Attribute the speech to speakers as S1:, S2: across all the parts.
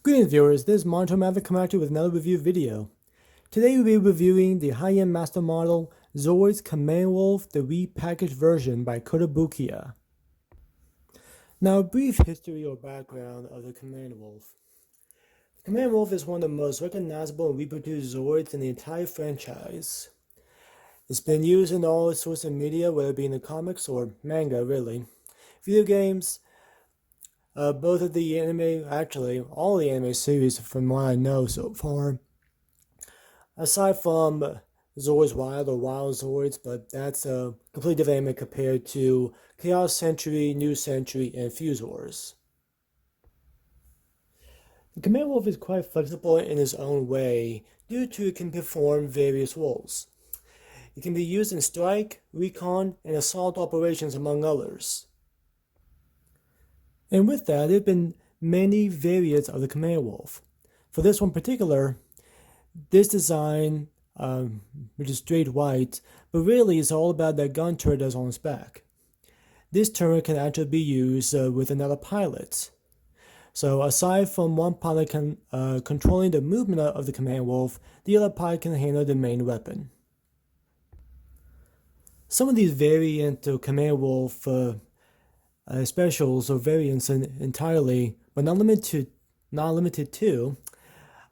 S1: Greetings viewers, this is Monto Maverick coming at you with another review video. Today we'll be reviewing the high-end master model Zoids Command Wold, the repackaged version by Kotobukiya. Now a brief history or background of the Command Wold. The Command Wold is one of the most recognizable and reproduced Zoids in the entire franchise. It's been used in all sorts of media, whether it be in the comics or manga really, video games, both of the anime, actually, all the anime series from what I know so far. Aside from Zoids Wild or Wild Zoids, but that's a completely different anime compared to Chaos Century, New Century, and Fuse Wars. The Command Wold is quite flexible in its own way due to it can perform various roles. It can be used in strike, recon, and assault operations among others. And with that, there have been many variants of the Command Wold. For this one in particular, this design, which is straight white, but really it's all about that gun turret that's on its back. This turret can actually be used with another pilot. So aside from one pilot controlling the movement of the Command Wold, the other pilot can handle the main weapon. Some of these variant Command Wold specials or variants entirely, but not limited to,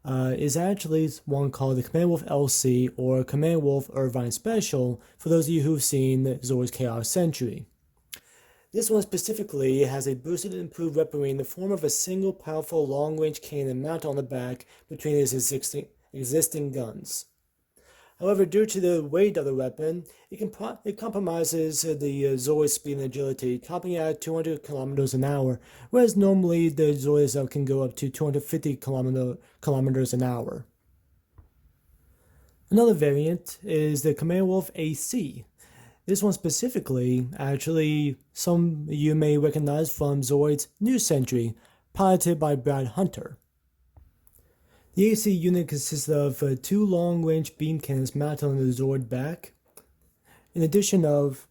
S1: is actually one called the Command Wold LC or Command Wold Irvin Special for those of you who've seen Zoid's Chaos Century. This one specifically has a boosted and improved weaponry in the form of a single powerful long-range cannon mounted on the back between its existing guns. However, due to the weight of the weapon, it compromises the Zoid's speed and agility, topping out at 200 kilometers an hour, whereas normally the Zoid itself can go up to 250 kilometers an hour. Another variant is the Command Wold AC. This one specifically, actually, some you may recognize from Zoid's New Century, piloted by Brad Hunter. The AC unit consists of two long-range beam cannons mounted on the Zoid back, in addition of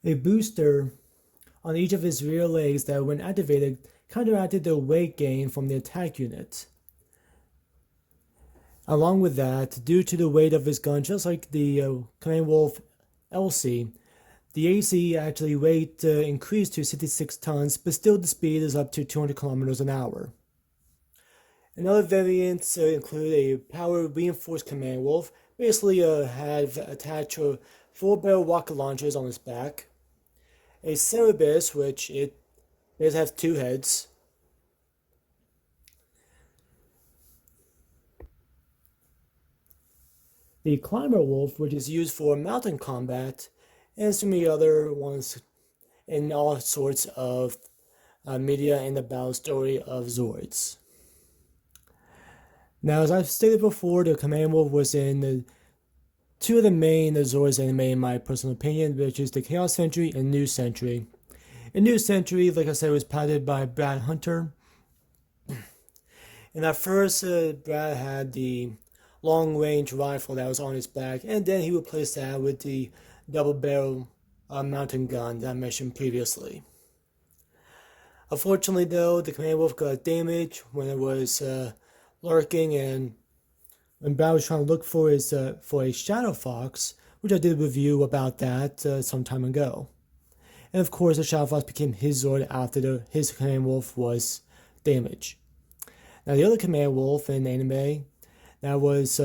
S1: a booster on each of its rear legs that, when activated, counteracted the weight gain from the attack unit. Along with that, due to the weight of its gun, just like the Command Wold LC, the AC actually weight increased to 66 tons, but still the speed is up to 200 kilometers an hour. And other variants include a power reinforced Command Wold, basically have attached 4-barrel rocket launchers on its back, a Cerberus, which it has 2 heads, the Climber Wolf, which is used for mountain combat, and so many other ones in all sorts of media and the battle story of Zoids. Now, as I've stated before, the Command Wold was in two of the main Zoids anime in my personal opinion, which is the Chaos Century and New Century. In New Century, like I said, was piloted by Brad Hunter. And at first, Brad had the long-range rifle that was on his back, and then he replaced that with the double-barrel mountain gun that I mentioned previously. Unfortunately, though, the Command Wold got damaged when it was lurking, and when Brad was trying to look for a Shadow Fox, which I did a review about that some time ago. And of course, the Shadow Fox became his Zoid after his Command Wold was damaged. Now, the other Command Wold in anime that was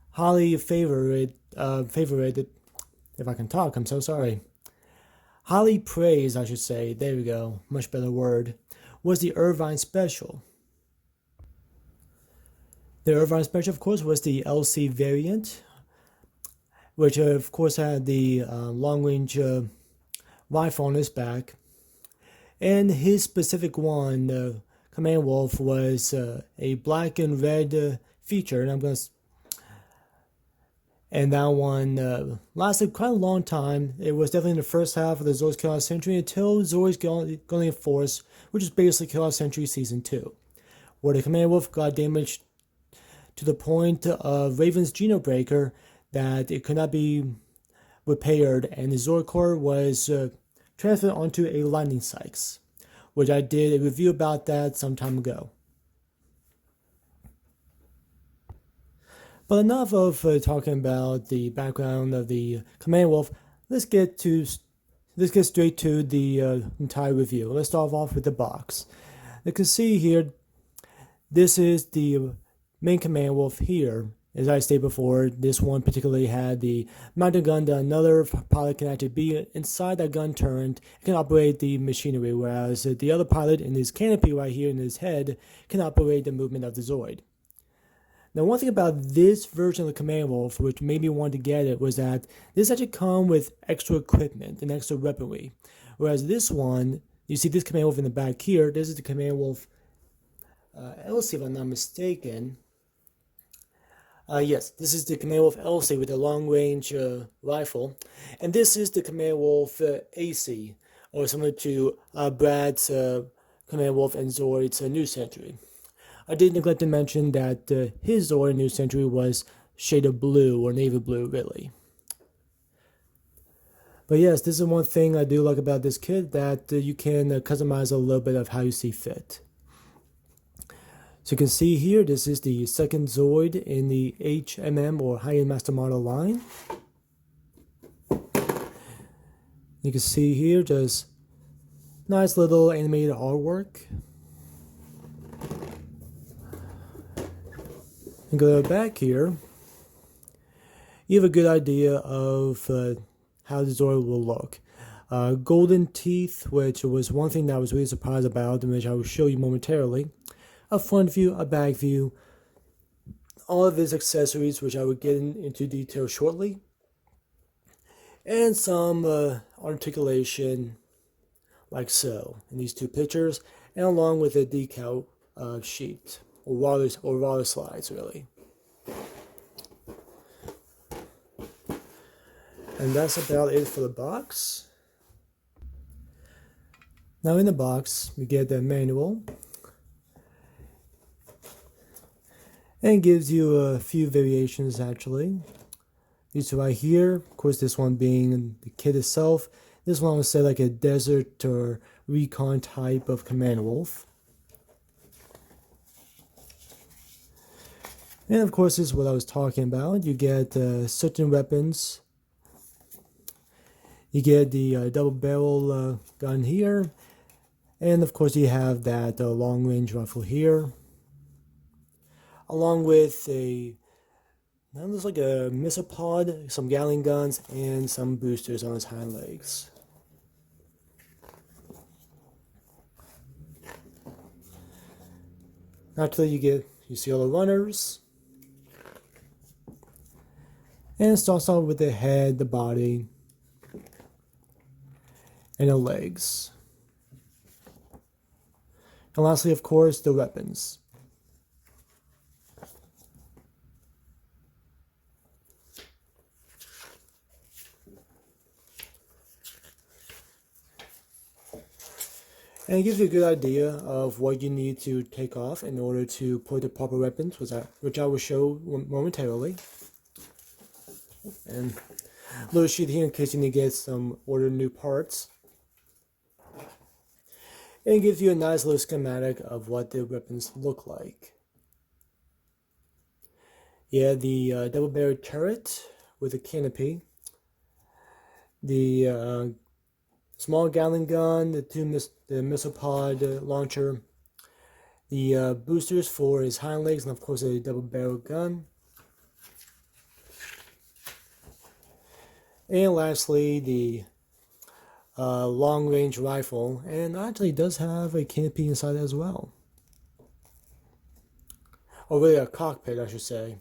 S1: highly favored, if I can talk, I'm so sorry. Highly praised, I should say, there we go, much better word, was the Irvin Special. The Irvin Special, of course, was the LC variant, which of course had the long-range rifle on his back. And his specific one, Command Wold, was a black and red feature, and that one lasted quite a long time. It was definitely in the first half of the Zoid's Chaos Century until Zoid's Galleon Force, which is basically Chaos Century Season 2, where the Command Wold got damaged to the point of Raven's Genobreaker that it could not be repaired, and the Zoid core was transferred onto a Lightning Sykes, which I did a review about that some time ago. But enough of talking about the background of the Command Wolf. Let's get straight to the entire review. Let's start off with the box. You can see here, this is the main Command Wolf here. As I stated before, this one particularly had the mounted gun that another pilot can actually be inside that gun turret and can operate the machinery, whereas the other pilot in his canopy right here in his head can operate the movement of the Zoid. Now, one thing about this version of the Command Wolf, which made me want to get it, was that this actually comes with extra equipment and extra weaponry. Whereas this one, you see this Command Wolf in the back here, this is the Command Wolf LC, if I'm not mistaken. Yes, this is the Command Wolf LC with a long-range rifle. And this is the Command Wolf AC, or similar to Brad's Command Wolf and Zoid's New Century. I did neglect to mention that his Zoid New Century was shaded blue, or navy blue, really. But yes, this is one thing I do like about this kit, that you can customize a little bit of how you see fit. So you can see here, this is the second Zoid in the HMM or high-end master model line. You can see here just nice little animated artwork. And go to the back here, you have a good idea of how the Zoid will look. Golden teeth, which was one thing that I was really surprised about, and which I will show you momentarily. A front view, a back view, all of his accessories, which I will get into detail shortly, and some articulation, like so, in these two pictures, and along with a decal sheet, or water slides, really. And that's about it for the box. Now in the box, we get the manual. And gives you a few variations, actually. These two right here, of course this one being the kit itself. This one I would say like a desert or recon type of Command Wolf. And of course this is what I was talking about. You get certain weapons. You get the double barrel gun here. And of course you have that long range rifle here, along with that looks like a missile pod, some Gatling guns, and some boosters on his hind legs. Naturally, you see all the runners, and it starts off with the head, the body, and the legs. And lastly, of course, the weapons. And it gives you a good idea of what you need to take off in order to put the proper weapons, which I will show momentarily. And a little sheet here in case you need to get some ordered new parts. And it gives you a nice little schematic of what the weapons look like. Yeah, the double barrel turret with a canopy. The small Gatling gun, the missile pod launcher, the boosters for his hind legs, and of course a double barrel gun. And lastly, the long range rifle, and actually does have a canopy inside as well. Or really a cockpit, I should say.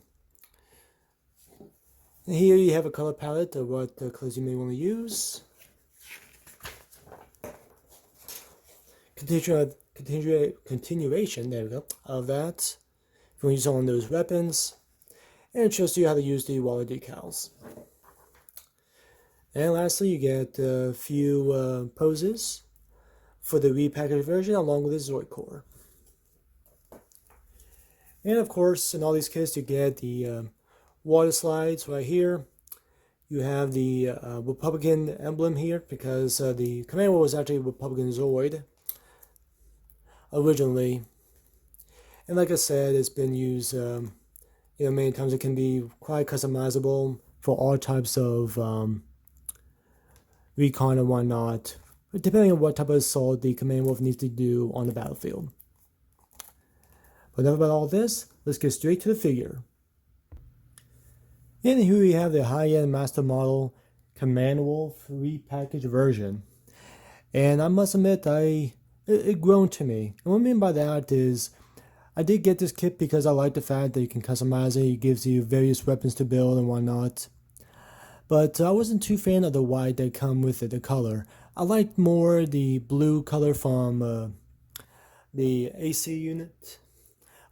S1: And here you have a color palette of what colors you may want to use. Continuation, there we go, of that. If you want to use on those weapons. And it shows you how to use the water decals. And lastly, you get a few poses for the repackaged version along with the Zoid core. And of course, in all these kits, you get the water slides right here. You have the Republican emblem here because the Command Wold was actually a Republican Zoid. originally. And like I said, it's been used many times. It can be quite customizable for all types of recon and whatnot, depending on what type of assault the Command Wolf needs to do on the battlefield. But enough about all this, let's get straight to the figure. And here we have the high-end master model Command Wolf repackaged version. And I must admit, it grown to me. And what I mean by that is, I did get this kit because I like the fact that you can customize it. It gives you various weapons to build and whatnot. But I wasn't too fan of the white that come with it, the color. I liked more the blue color from the AC unit,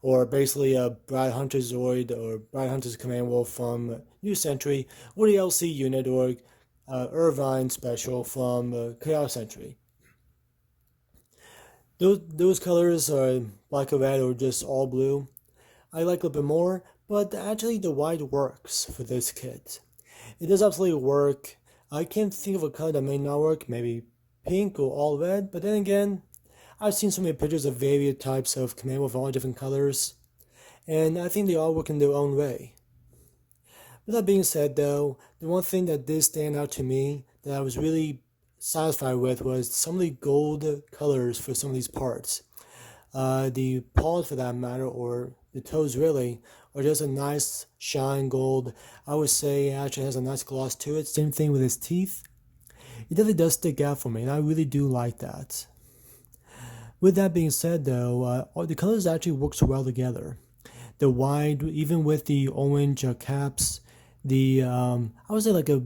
S1: or basically a Bride Hunter Zoid or Bride Hunter's Command Wolf from New Century, or the LC unit, or Irvin Special from Chaos Century. Those colors are black or red or just all blue. I like a little bit more, but actually the white works for this kit. It does absolutely work. I can't think of a color that may not work, maybe pink or all red, but then again, I've seen so many pictures of various types of Command Wolf of all different colors, and I think they all work in their own way. With that being said though, the one thing that did stand out to me that I was really satisfied with was some of the gold colors for some of these parts. The paws for that matter, or the toes really, are just a nice shine gold. I would say it actually has a nice gloss to it. Same thing with his teeth. It definitely does stick out for me, and I really do like that. With that being said though, the colors actually works well together. The white, even with the orange caps, the I would say like a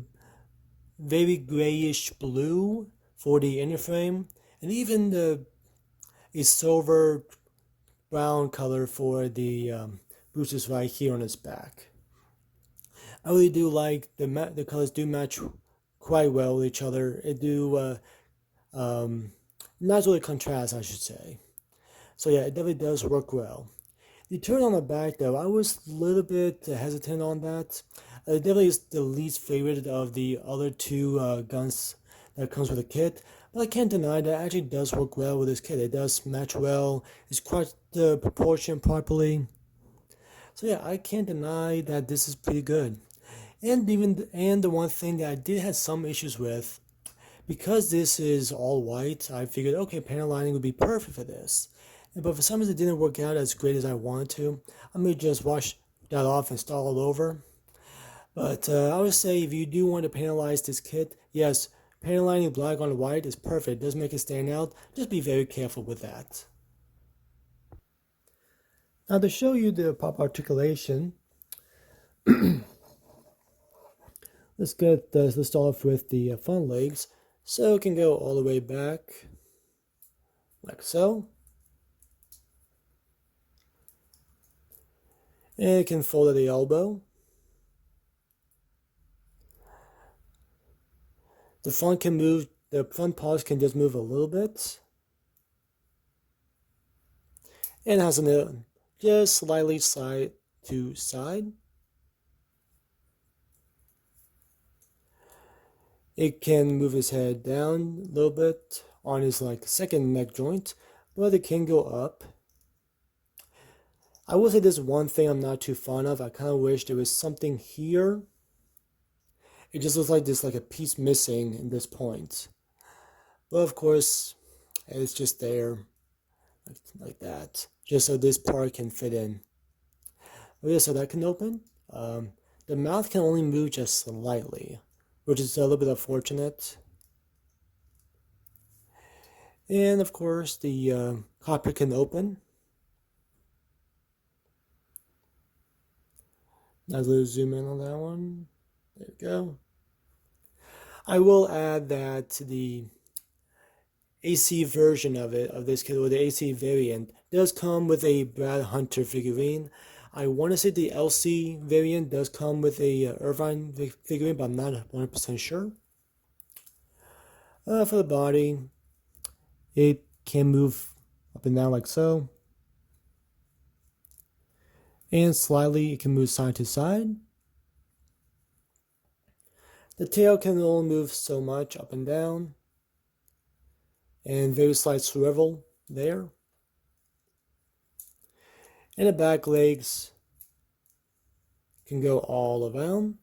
S1: very grayish blue for the inner frame, and even a silver brown color for the bruises right here on his back. I really do like the colors do match quite well with each other. It do not really contrast, I should say. So yeah, it definitely does work well. The turn on the back though, I was a little bit hesitant on that. It definitely is the least favorite of the other two guns that comes with the kit, but I can't deny that it actually does work well with this kit. It does match well, it's quite proportioned properly. So yeah, I can't deny that this is pretty good. And the one thing that I did have some issues with, because this is all white, I figured okay, panel lining would be perfect for this. But for some reason it didn't work out as great as I wanted to. I may just wash that off and start all over. But I would say if you do want to panelize this kit, yes, panel lining black on white is perfect. It does make it stand out. Just be very careful with that. Now to show you the pop articulation, let's start off with the front legs. So it can go all the way back, like so. And it can fold at the elbow. The front paws can just move a little bit. And it has a just slightly side to side. It can move his head down a little bit on his second neck joint, but it can go up. I will say there's one thing I'm not too fond of. I kind of wish there was something here. It just looks like there's a piece missing in this point. But of course, it's just there, like that, just so this part can fit in. But yeah, so that can open. The mouth can only move just slightly, which is a little bit unfortunate. And of course, the cockpit can open. Nice little zoom in on that one. There we go. I will add that the AC version of this kit, or the AC variant, does come with a Brad Hunter figurine. I want to say the LC variant does come with a Irvine figurine, but I'm not 100% sure. For the body, it can move up and down like so. And slightly, it can move side to side. The tail can only move so much up and down. And very slight swivel there. And the back legs can go all around.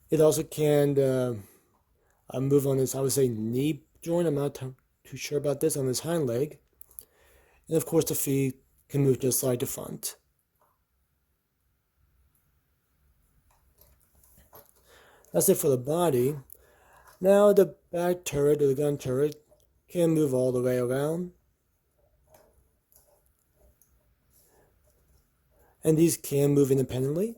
S1: It also can move on this, I would say, knee joint. I'm not too sure about this, on this hind leg. And of course the feet can move just like the front. That's it for the body. Now the back turret, or the gun turret, can move all the way around. And these can move independently.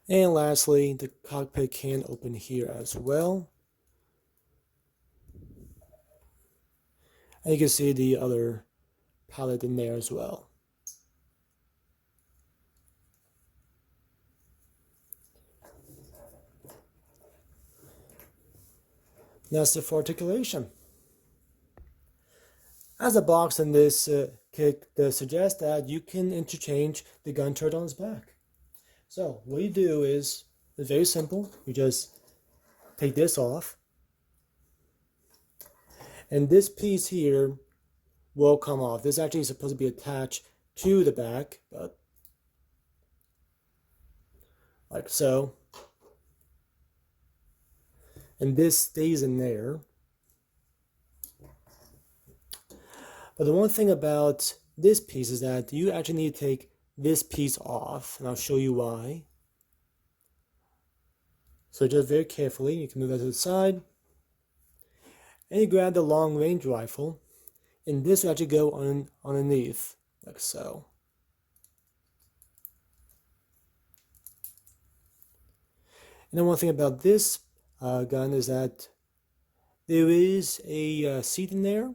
S1: And lastly, the cockpit can open here as well. And you can see the other pallet in there as well. That's it for articulation. As a box in this kit suggests that you can interchange the gun turret on its back. So what you do is, it's very simple. You just take this off, and this piece here will come off. This actually is supposed to be attached to the back, but like so. And this stays in there. But the one thing about this piece is that you actually need to take this piece off, and I'll show you why. So just very carefully, you can move that to the side, and you grab the long range rifle, and this will actually go underneath, like so. And then one thing about this gun is that there is a seat in there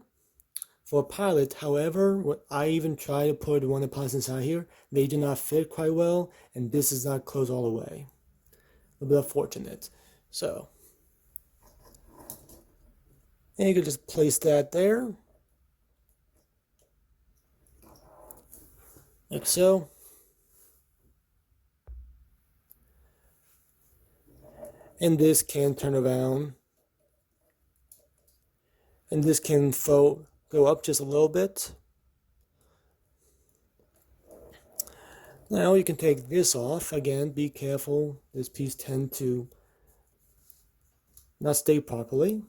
S1: for a pilot. However, I even tried to put one of the pilots inside here. They do not fit quite well, and this is not closed all the way. A little bit unfortunate. So, and you can just place that there, like so. And this can turn around, and this can go up just a little bit. Now you can take this off. Again, be careful. This piece tends to not stay properly.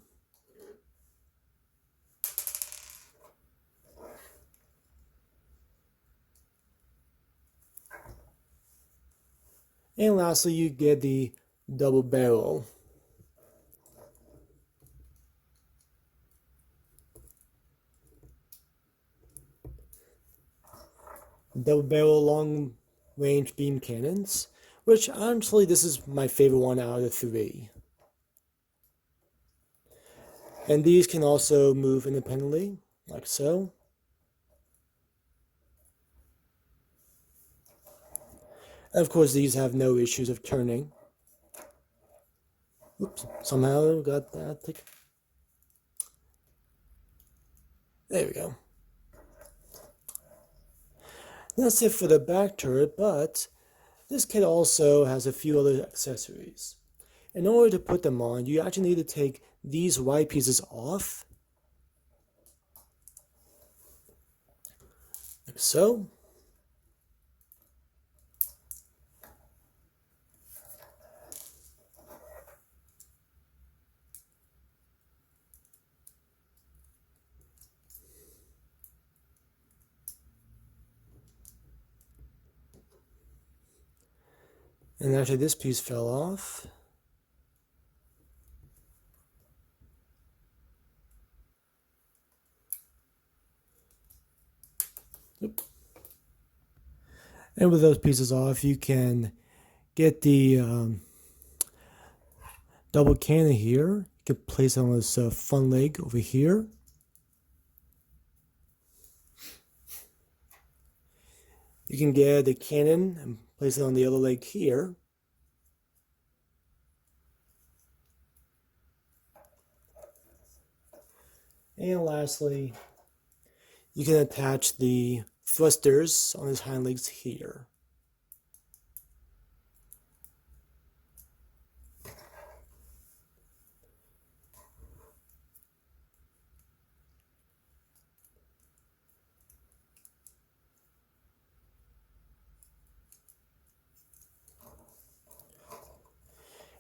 S1: And lastly, you get the double barrel. Double barrel long range beam cannons, which honestly this is my favorite one out of the three. And these can also move independently, like so. And of course these have no issues of turning. Oops, somehow got that. There we go. That's it for the back turret, but this kit also has a few other accessories. In order to put them on, you actually need to take these white pieces off, like so. And actually this piece fell off. Oop. And with those pieces off, you can get the double cannon here. You can place it on this front leg over here. You can get the cannon and place it on the other leg here. And lastly, you can attach the thrusters on his hind legs here.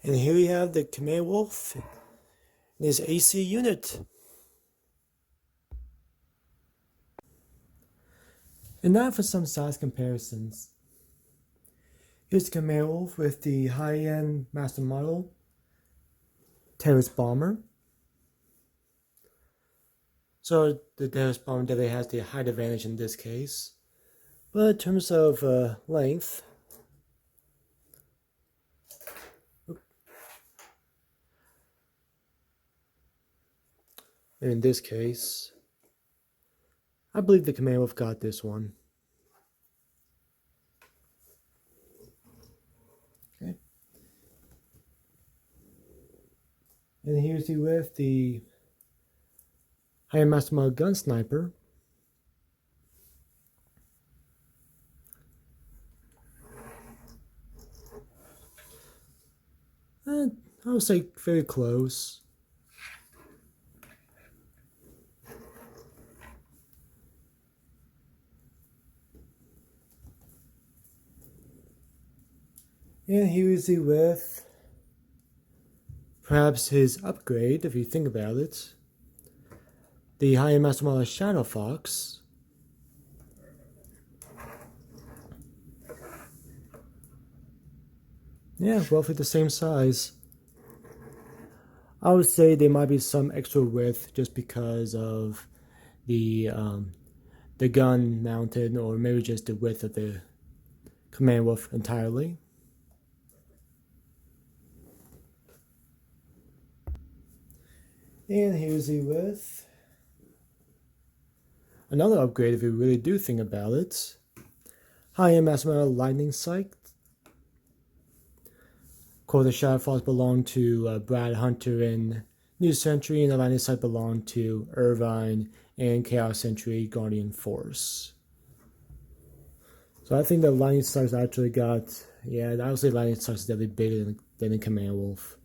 S1: And here we have the Command Wolf in his AC unit. And now for some size comparisons. Here's the Command Wolf with the high-end master model terrorist bomber. So the terrorist bomber definitely has the height advantage in this case. But in terms of length, in this case, I believe the Command Wolf got this one. Okay. And here's the with the high-end master model gun sniper. I would say very close. And here is he with perhaps his upgrade, if you think about it. The high-end master model Shadow Fox. Yeah, roughly the same size. I would say there might be some extra width just because of the gun mounted, or maybe just the width of the Command Wolf entirely. And here's the with another upgrade if you really do think about it. High-end master model Lightning Sight. Of course, the Shadow Fox belonged to Brad Hunter in New Century, and the Lightning Sight belonged to Irvin and Chaos Century Guardian Force. So I think the Lightning Sight actually got, yeah, I would say Lightning Sight is definitely bigger than the Command Wolf.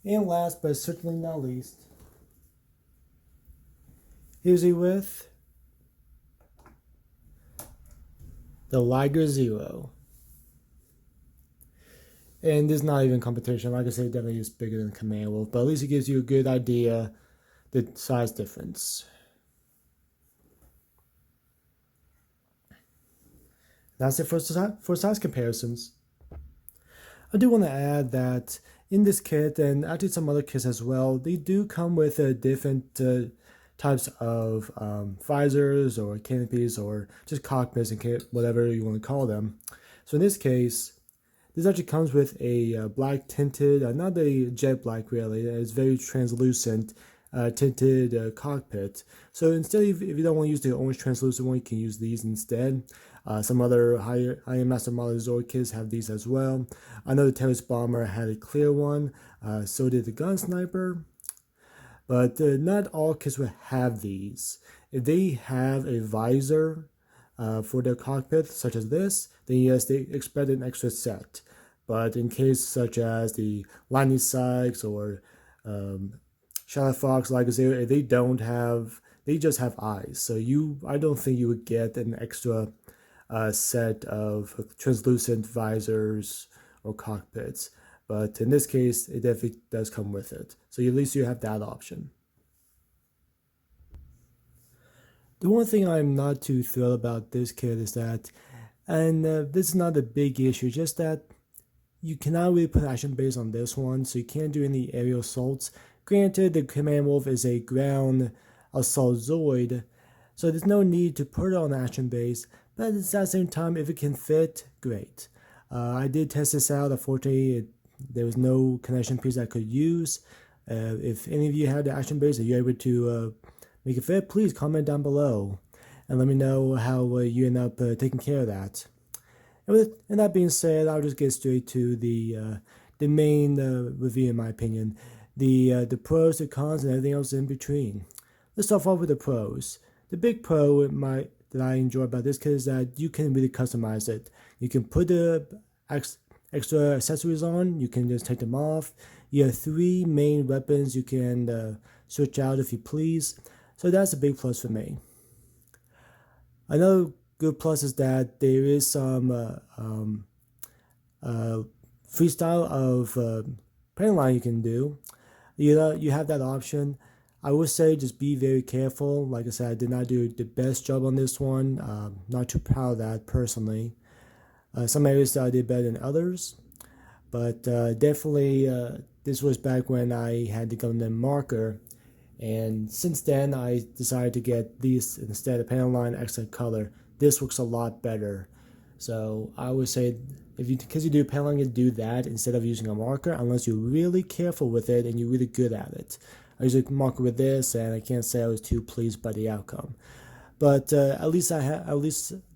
S1: And last but certainly not least, here's he with the Liger Zero. And this is not even competition. Like I said, it definitely is bigger than Command Wolf, but at least it gives you a good idea the size difference. That's it for size comparisons. I do want to add that in this kit, and actually some other kits as well, they do come with different types of visors or canopies or just cockpits and whatever you want to call them. So in this case, this actually comes with a black tinted, not a jet black really, it's very translucent tinted cockpit. So instead, if you don't want to use the orange translucent one, you can use these instead. Some other high-end master model Zoid kits have these as well. I know the terrorist bomber had a clear one, so did the gun sniper. But not all kits will have these. If they have a visor for their cockpit, such as this, then yes, they expect an extra set. But in cases such as the Lightning Sights or Shadow Fox, like I said, they don't have, they just have eyes. So I don't think you would get an extra set of translucent visors or cockpits. But in this case, it definitely does come with it. So at least you have that option. The one thing I'm not too thrilled about this kit is that, and this is not a big issue, just that you cannot really put action base on this one, so you can't do any aerial assaults. Granted, the Command Wolf is a ground assault Zoid, so there's no need to put it on action base, but at the same time, if it can fit, great. I did test this out. Unfortunately, there was no connection piece I could use. If any of you had the action base, are you able to make it fit? Please comment down below and let me know how you end up taking care of that. And that being said, I'll just get straight to the main review, in my opinion. The pros, the cons, and everything else in between. Let's start off with the pros. The big pro that I enjoy about this kit is that you can really customize it. You can put the extra accessories on, you can just take them off. You have 3 main weapons you can switch out if you please. So that's a big plus for me. Another good plus is that there is some freestyle of paint line you can do. You have that option. I would say just be very careful. Like I said, I did not do the best job on this one. Not too proud of that personally. Some areas that I did better than others, but definitely this was back when I had the Gundam marker, and since then I decided to get these instead of panel line accent color. This works a lot better. So I would say because you do panel line, you do that instead of using a marker, unless you're really careful with it and you're really good at it. I use a marker with this, and I can't say I was too pleased by the outcome. But at least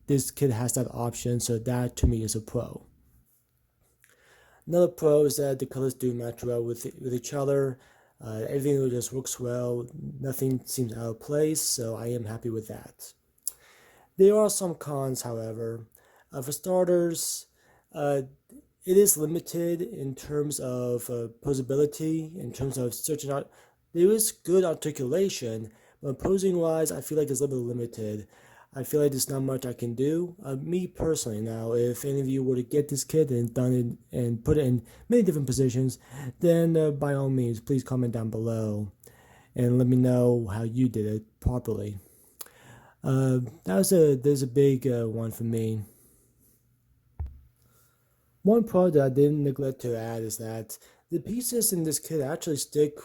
S1: this kit has that option, so that to me is a pro. Another pro is that the colors do match well with each other. Everything just works well. Nothing seems out of place, so I am happy with that. There are some cons, however. For starters, it is limited in terms of posability, in terms of searching out. There is good articulation, but posing wise, I feel like it's a little bit limited. I feel like there's not much I can do. Me personally, now, if any of you were to get this kit and done it and put it in many different positions, then by all means, please comment down below and let me know how you did it properly. There's a big one for me. One pro that I didn't neglect to add is that the pieces in this kit actually stick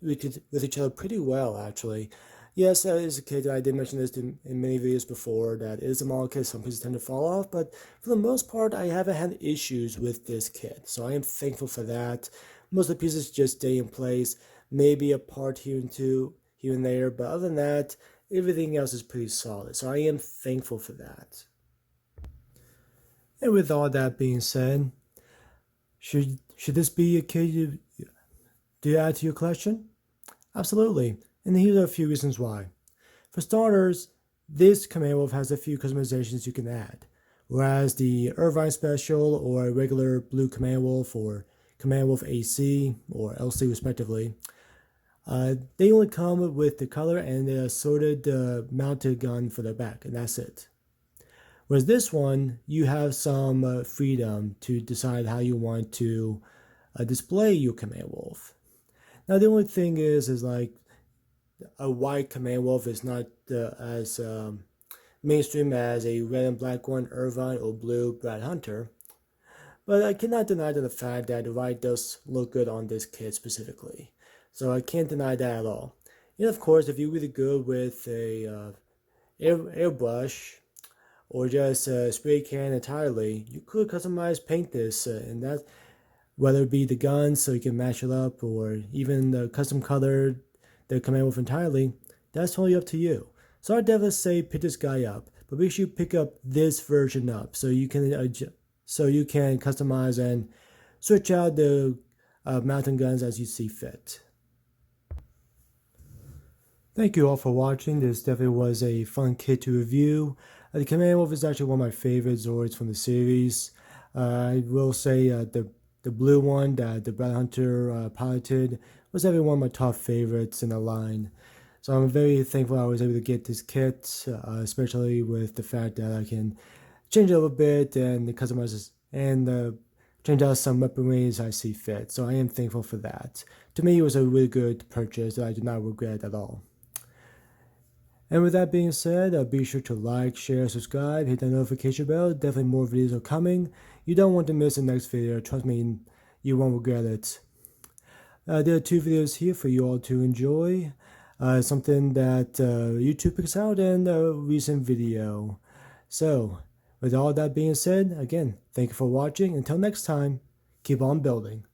S1: with each other pretty well, actually. Yes, that is a kit. I did mention this in many videos before, that it is a model kit. Some pieces tend to fall off, but for the most part, I haven't had issues with this kit. So I am thankful for that. Most of the pieces just stay in place, maybe a part here and there, but other than that, everything else is pretty solid. So I am thankful for that. And with all that being said, should this be a kit you add to your collection? Absolutely, and here are a few reasons why. For starters, this Command Wolf has a few customizations you can add, whereas the Irvin Special or regular blue Command Wolf or Command Wolf AC or LC respectively, they only come with the color and the assorted mounted gun for the back, and that's it. Whereas this one, you have some freedom to decide how you want to display your Command Wolf. Now the only thing is like a white Command Wolf is not as mainstream as a red and black one, Irvine, or blue Brad Hunter. But I cannot deny the fact that the white does look good on this kit specifically. So I can't deny that at all. And of course, if you're really good with a airbrush or just spray can entirely, you could paint this, and that, whether it be the guns so you can match it up, or even the custom color the Command Wolf entirely, that's totally up to you. So I'd definitely say pick this guy up, but make sure you pick up this version up so you can customize and switch out the mountain guns as you see fit. Thank you all for watching. This definitely was a fun kit to review. The Command Wolf is actually one of my favorite Zoids from the series. I will say the blue one that the Brad Hunter piloted was definitely one of my top favorites in the line. So I'm very thankful I was able to get this kit, especially with the fact that I can change it a little bit and customize and change out some weaponry as I see fit. So I am thankful for that. To me, it was a really good purchase that I do not regret at all. And with that being said, be sure to like, share, subscribe, hit that notification bell. Definitely more videos are coming. You don't want to miss the next video. Trust me, you won't regret it. There are 2 videos here for you all to enjoy. Something that YouTube picks out and a recent video. So, with all that being said, again, thank you for watching. Until next time, keep on building.